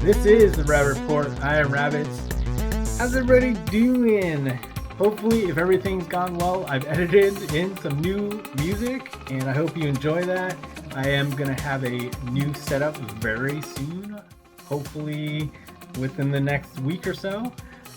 This is the Rabbit Report. I am Rabbits. How's everybody doing? Hopefully, if everything's gone well, I've edited in some new music, and I hope you enjoy that. I am going to have a new setup very soon, hopefully within the next week or so.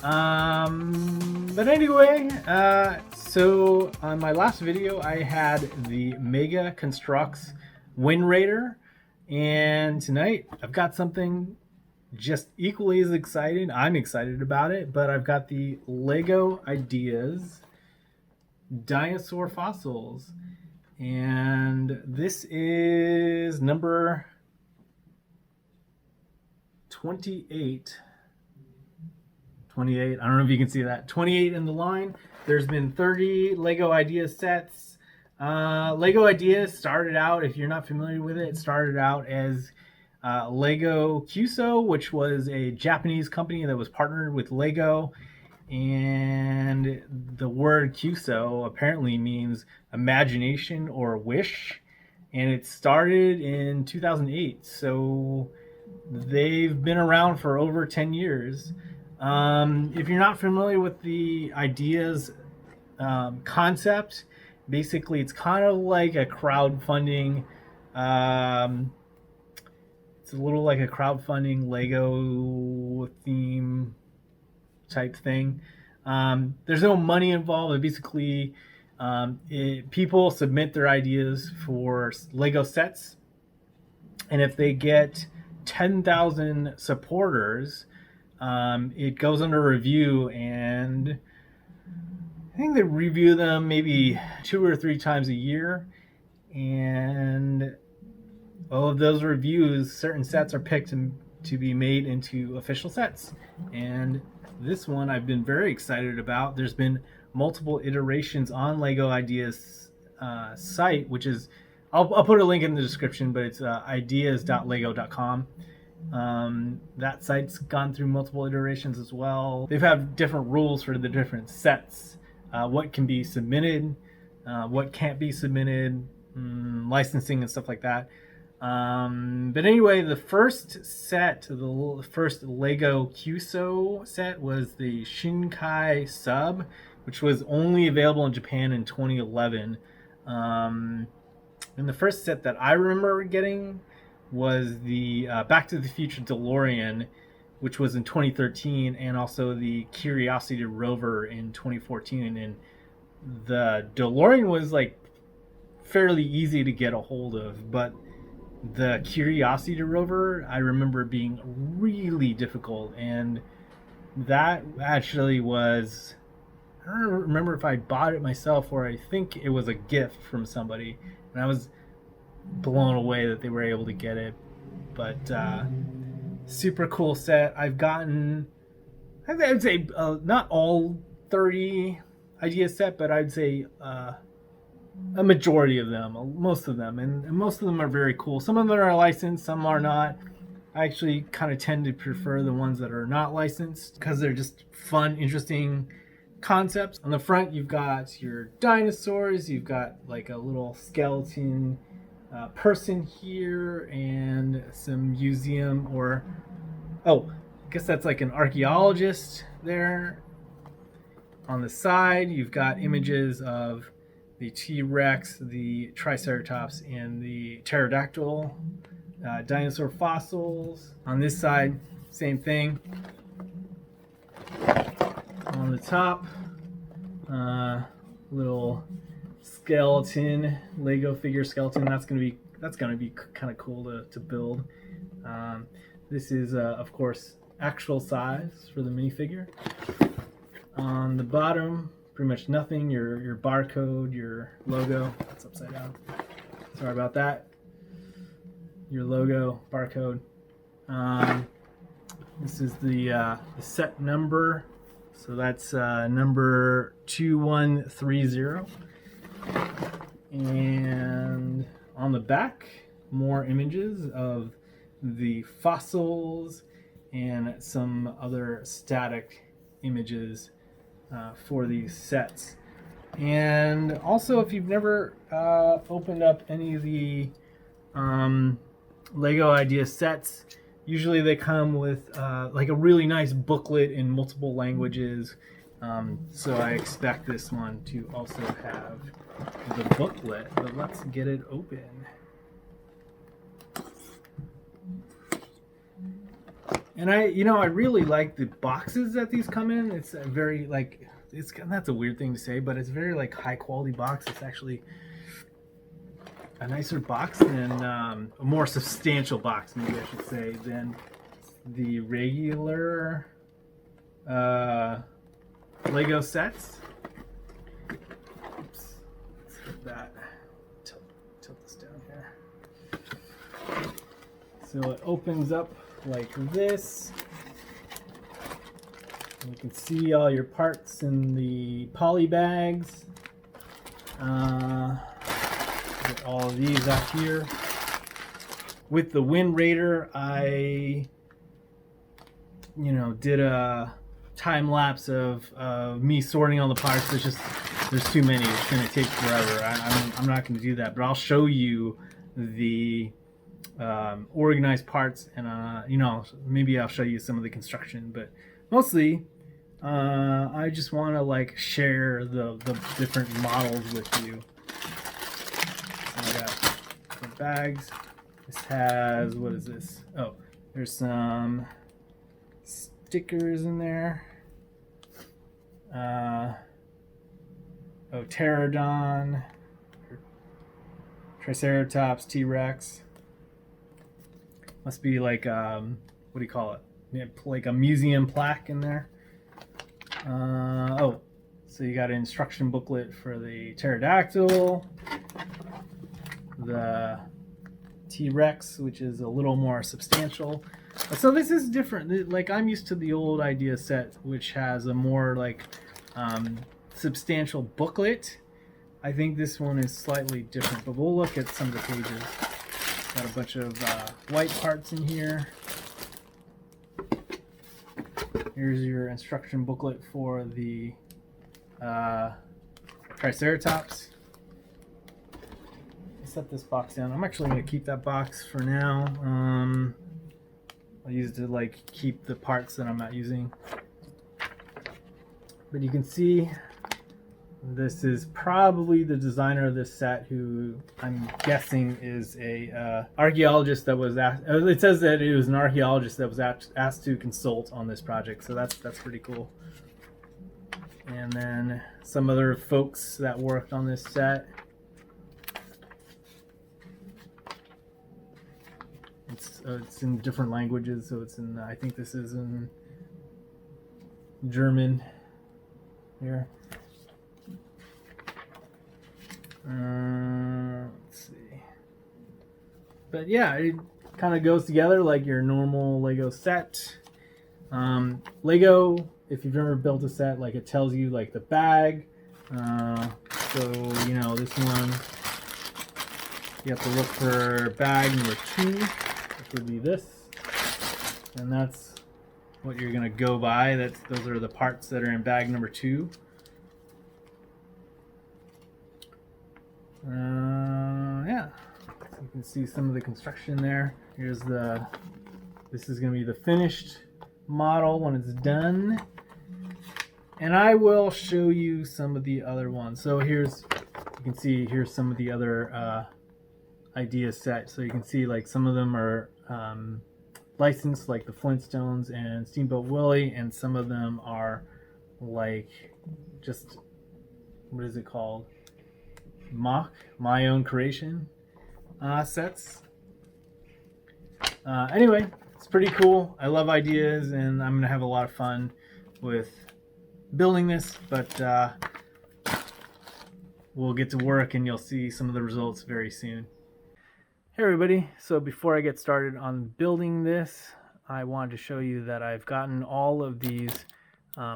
But anyway, so on my last video, I had the Mega Construx Wind Raider, and tonight I've got something just equally as exciting. I'm excited about it, but I've got the Lego Ideas Dinosaur Fossils, and this is number 28. I don't know if you can see that. 28 in the line. There's been 30 Lego Ideas sets. Lego Ideas started out, if you're not familiar with it, it started out as Lego Kyuso, which was a Japanese company that was partnered with Lego, and the word Kyuso apparently means imagination or wish, and it started in 2008, so they've been around for over 10 years. If you're not familiar with the Ideas concept, basically it's kind of like a crowdfunding it's a little like a crowdfunding Lego theme type thing. There's no money involved. Basically, people submit their ideas for Lego sets, and if they get 10,000 supporters, it goes under review, and I think they review them maybe 2 or 3 times a year, and all of those reviews, certain sets are picked to be made into official sets. And this one I've been very excited about. There's been multiple iterations on Lego Ideas site, which is, I'll put a link in the description, but it's ideas.lego.com. That site's gone through multiple iterations as well. They've had different rules for the different sets. What can be submitted, what can't be submitted, licensing and stuff like that. But anyway, the first set, the first Lego Kyuso set was the Shinkai Sub, which was only available in Japan in 2011. And the first set that I remember getting was the Back to the Future DeLorean, which was in 2013, and also the Curiosity rover in 2014. And the DeLorean was like fairly easy to get a hold of, but the Curiosity rover I remember being really difficult, and that actually was, I don't remember if I bought it myself or I think it was a gift from somebody, and I was blown away that they were able to get it. But super cool set. I've gotten, I'd say not all 30 ideas set, but I'd say a majority of them, most of them, and most of them are very cool. Some of them are licensed, some are not. I actually kind of tend to prefer the ones that are not licensed because they're just fun, interesting concepts. On the front, you've got your dinosaurs, you've got like a little skeleton person here, and some museum, or I guess that's like an archaeologist there. On the side, you've got images of the T-Rex, the Triceratops, and the pterodactyl dinosaur fossils. On this side, same thing. On the top, little skeleton, Lego figure skeleton. That's gonna be kind of cool to build. This is of course actual size for the minifigure. On the bottom, pretty much nothing. Your barcode, your logo. That's upside down. Sorry about that. Your logo, barcode. This is the set number. So that's number 2130. And on the back, more images of the fossils and some other static images for these sets. And also, if you've never opened up any of the Lego Ideas sets, Usually they come with like a really nice booklet in multiple languages. So I expect this one to also have the booklet, but let's get it open. And I really like the boxes that these come in. It's a very like, that's a weird thing to say, but it's very like high quality box. It's actually a nicer box than a more substantial box, maybe I should say, than the regular Lego sets. Oops, let's get that. Tilt this down here. So it opens up like this. And you can see all your parts in the poly bags. Get all of these out here. With the Wind Raider, I did a time lapse of me sorting all the parts. There's too many. It's going to take forever. I'm not going to do that, but I'll show you the organized parts, and maybe I'll show you some of the construction, but mostly I just want to like share the different models with you. I got the bags. This has, what is this? Oh, there's some stickers in there. Pterodon, Triceratops, T-Rex. Must be like, what do you call it? Yeah, like a museum plaque in there. So you got an instruction booklet for the pterodactyl, the T-Rex, which is a little more substantial. So this is different. Like, I'm used to the old idea set, which has a more like substantial booklet. I think this one is slightly different, but we'll look at some of the pages. Got a bunch of white parts in here. Here's your instruction booklet for the Triceratops. Set this box down. I'm actually going to keep that box for now. I'll use it to like keep the parts that I'm not using. But you can see this is probably the designer of this set, who I'm guessing is a archaeologist that was asked. It says that it was an archaeologist that was asked to consult on this project, so that's pretty cool. And then some other folks that worked on this set. It's in different languages, so it's in, I think this is in German here. Let's see. But yeah, it kind of goes together like your normal Lego set. Lego, if you've ever built a set, like it tells you like the bag. So this one, you have to look for bag number 2, which would be this, and that's what you're gonna go by. Those are the parts that are in bag number 2. Yeah, so you can see some of the construction there. This is going to be the finished model when it's done, and I will show you some of the other ones. So you can see here's some of the other idea set. So you can see like some of them are licensed, like the Flintstones and Steamboat Willie, and some of them are like just, what is it called? My own creation sets. Anyway, it's pretty cool. I love ideas, and I'm gonna have a lot of fun with building this, but we'll get to work and you'll see some of the results very soon. Hey everybody, so before I get started on building this, I wanted to show you that I've gotten all of these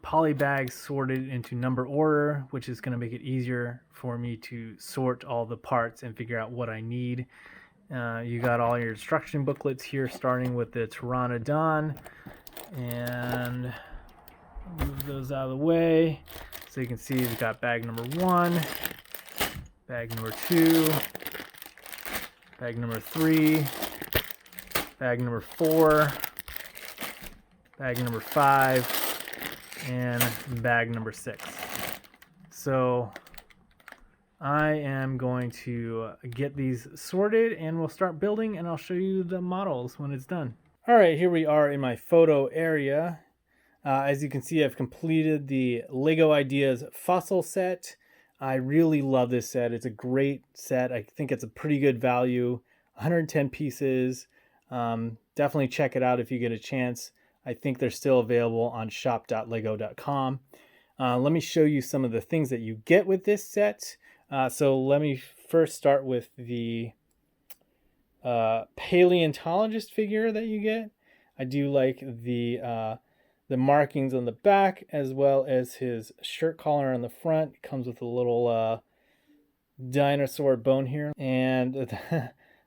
poly bags sorted into number order, which is going to make it easier for me to sort all the parts and figure out what I need. You got all your instruction booklets here, starting with the Pteranodon, and move those out of the way. So you can see we've got bag number 1, bag number 2, bag number 3, bag number 4, bag number 5, and bag number 6. So I am going to get these sorted and we'll start building, and I'll show you the models when it's done. All right, here we are in my photo area. As you can see, I've completed the Lego Ideas Fossil set. I really love this set. It's a great set. I think it's a pretty good value. 110 pieces. Definitely check it out if you get a chance. I think they're still available on shop.lego.com. Let me show you some of the things that you get with this set. So let me first start with the paleontologist figure that you get. I do like the markings on the back as well as his shirt collar on the front. It comes with a little dinosaur bone here. And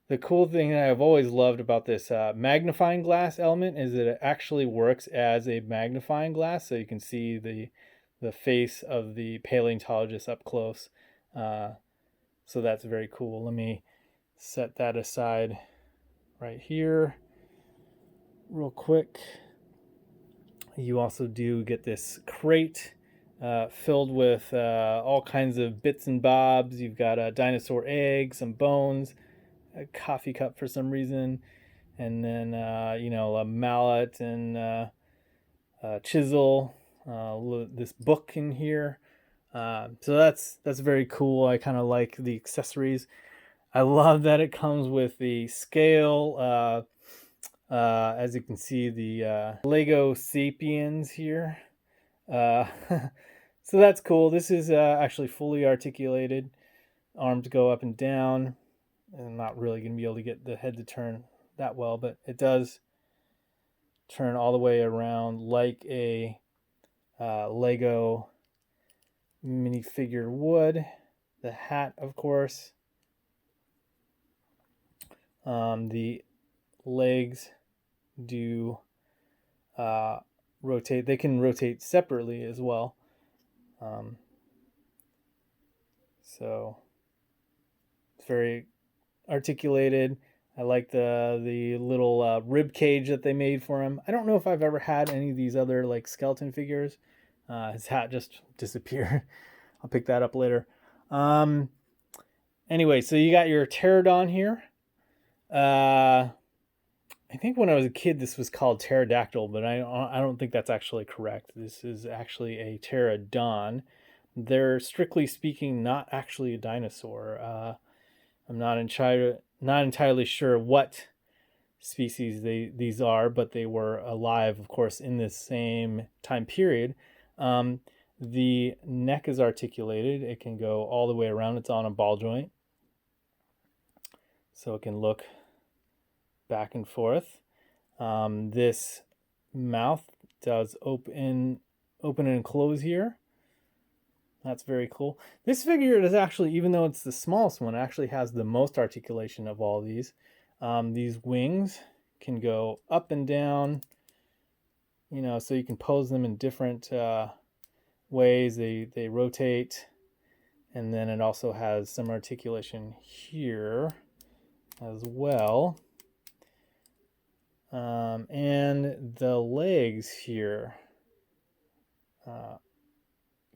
the cool thing that I've always loved about this magnifying glass element is that it actually works as a magnifying glass, so you can see the face of the paleontologist up close. So that's very cool. Let me set that aside right here real quick. You also do get this crate filled with all kinds of bits and bobs. You've got a dinosaur egg, some bones, a coffee cup for some reason, and then a mallet and a chisel. This book in here. So that's very cool. I kind of like the accessories. I love that it comes with the scale. As you can see, the Lego Sapiens here. So that's cool. This is actually fully articulated. Arms go up and down. I'm not really going to be able to get the head to turn that well, but it does turn all the way around like a Lego minifigure would. The hat, of course. The legs do rotate. They can rotate separately as well. So it's very articulated. I like the little rib cage that they made for him. I don't know if I've ever had any of these other like skeleton figures. His hat just disappeared. I'll pick that up later. Anyway, so you got your pterodon here. I think when I was a kid, this was called pterodactyl, but I don't think that's actually correct. This is actually a pterodon. They're strictly speaking not actually a dinosaur. I'm not entirely sure what species these are, but they were alive, of course, in this same time period. The neck is articulated. It can go all the way around. It's on a ball joint, so it can look back and forth. This mouth does open and close here. That's very cool. This figure is actually, even though it's the smallest one, actually has the most articulation of all these. These wings can go up and down, so you can pose them in different ways. They rotate, and then it also has some articulation here as well. And the legs here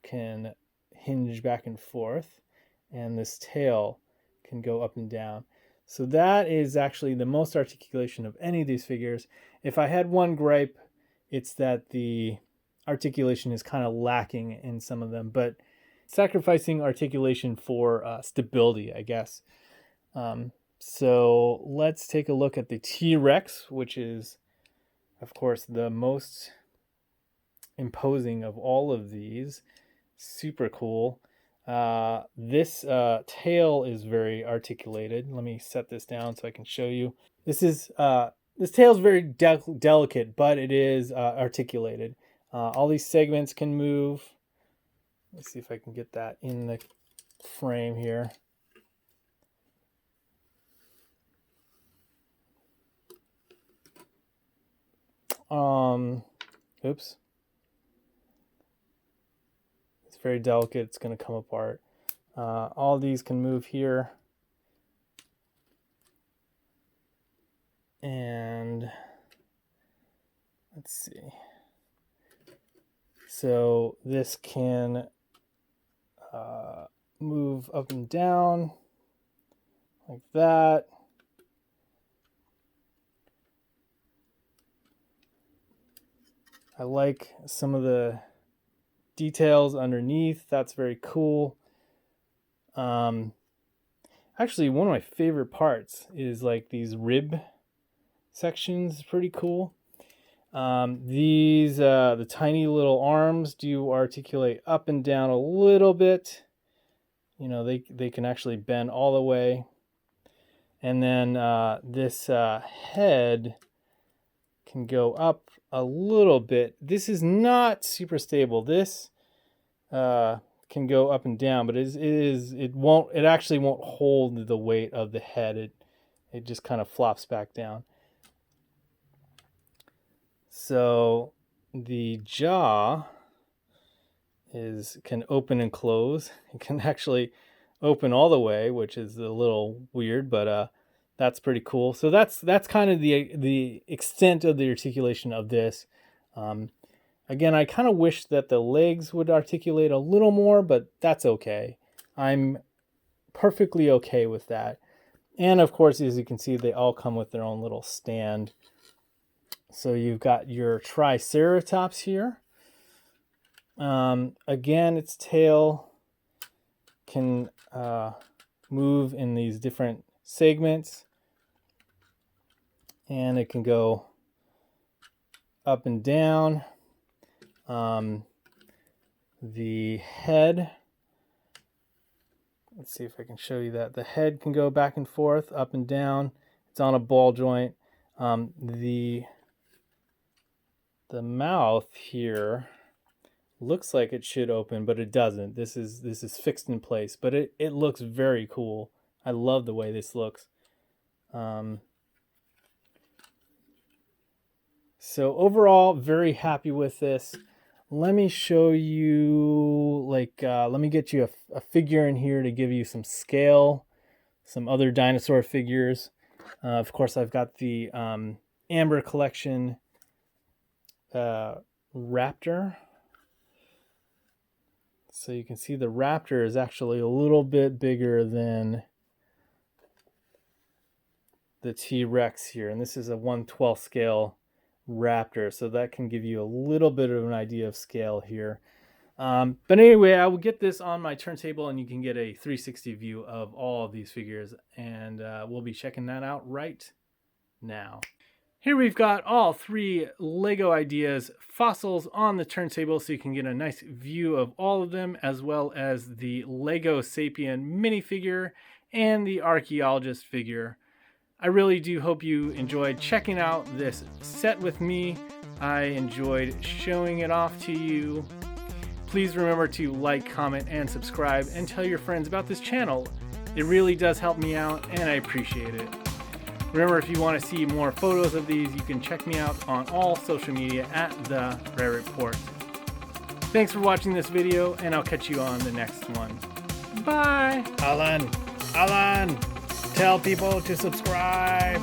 can hinge back and forth, and this tail can go up and down. So that is actually the most articulation of any of these figures. If I had one gripe, it's that the articulation is kind of lacking in some of them, but sacrificing articulation for stability, I guess. So let's take a look at the T-Rex, which is, of course, the most imposing of all of these. Super cool. This tail is very articulated. Let me set this down so I can show you. This tail is very delicate, but it is articulated. All these segments can move. Let's see if I can get that in the frame here. Oops. It's very delicate. It's going to come apart. All these can move here. And So this can move up and down like that. I like some of the details underneath. That's very cool. Actually, one of my favorite parts is like these rib sections. Pretty cool. The tiny little arms do articulate up and down a little bit. You know, they can actually bend all the way. And then this head can go up a little bit. This is not super stable. This can go up and down, but it actually won't hold the weight of the head. It just kind of flops back down. So the jaw can open and close. It can actually open all the way, which is a little weird, but that's pretty cool. So that's kind of the extent of the articulation of this. Again, I kind of wish that the legs would articulate a little more, but that's okay. I'm perfectly okay with that. And of course, as you can see, they all come with their own little stand. So you've got your Triceratops here. Again, its tail can move in these different segments, and it can go up and down. The head, let's see if I can show you that. The head can go back and forth, up and down. It's on a ball joint. The mouth here looks like it should open, but it doesn't. This is fixed in place, but it looks very cool. I love the way this looks. So overall, very happy with this. Let me show you, let me get you a figure in here to give you some scale, some other dinosaur figures. Of course, I've got the Amber Collection raptor. So you can see the raptor is actually a little bit bigger than the T-Rex here. And this is a 1/12 scale raptor. So that can give you a little bit of an idea of scale here. But anyway, I will get this on my turntable and you can get a 360 view of all of these figures. And we'll be checking that out right now. Here we've got all 3 Lego Ideas fossils on the turntable, so you can get a nice view of all of them, as well as the Lego Sapien minifigure and the archaeologist figure. I really do hope you enjoyed checking out this set with me. I enjoyed showing it off to you. Please remember to like, comment, and subscribe, and tell your friends about this channel. It really does help me out, and I appreciate it. Remember, if you want to see more photos of these, you can check me out on all social media at The Rare Report. Thanks for watching this video, and I'll catch you on the next one. Bye! Alan, tell people to subscribe!